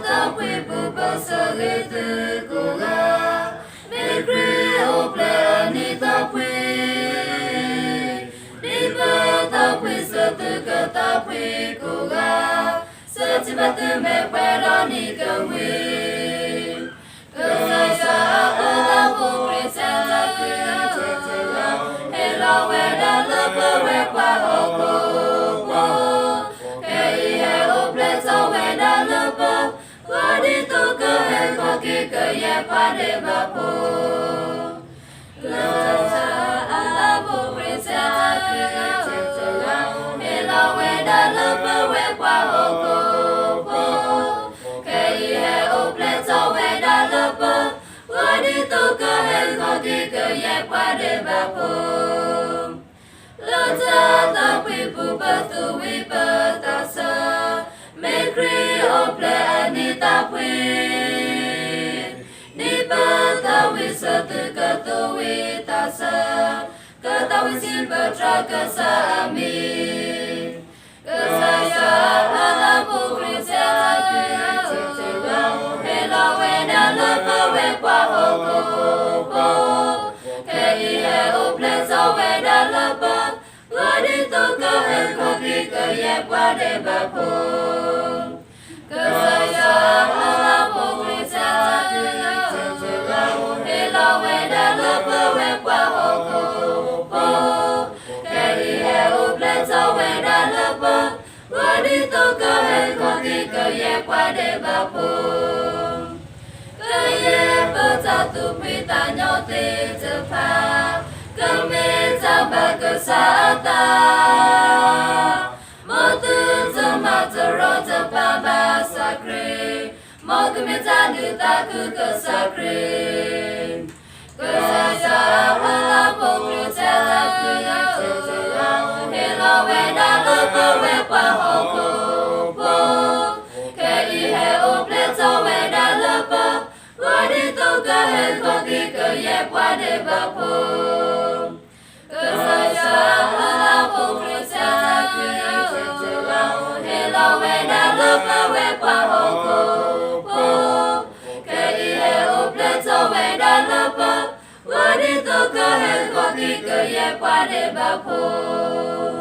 ta quy bu ba sa le te ko ga me kri o ple ni ta quy ni ba ta quy sa te ka ta quy ko ga sa chi ba te me pa ra ni ka wi ka sa ta bu kri sa ta kri te te la he la we da la pa we pa ho ko Xin bờ tra cơ sa mi cơ sa sa la bu kri sa la kri la he la we da la pa we qua ho ko ke I he o ple sa we da la pa wa di to ka he ko ki ke ye qua de ba po cơ sa sa la bu kri sa la he la we da la pa we qua ho ko qua để bà phùng cơ ye bơ cha tu pi ta nhau tê chơ pha cơ mê cha bà cơ sa ta mơ tư chơ ma chơ ro chơ pa ba sa kri mơ cơ mê cha nữ ta cứ cơ sa kri cơ sa sa la bồ kri cha la kri chơ chơ la he la we da la pa we pa ho ko qua để bà phùng cơ sa sa la bu kri sa kri che la he la we da la pa we qua ho ko ke I he o ple so we da la pa wa di to ka he ko ki ke ye qua để bà phùng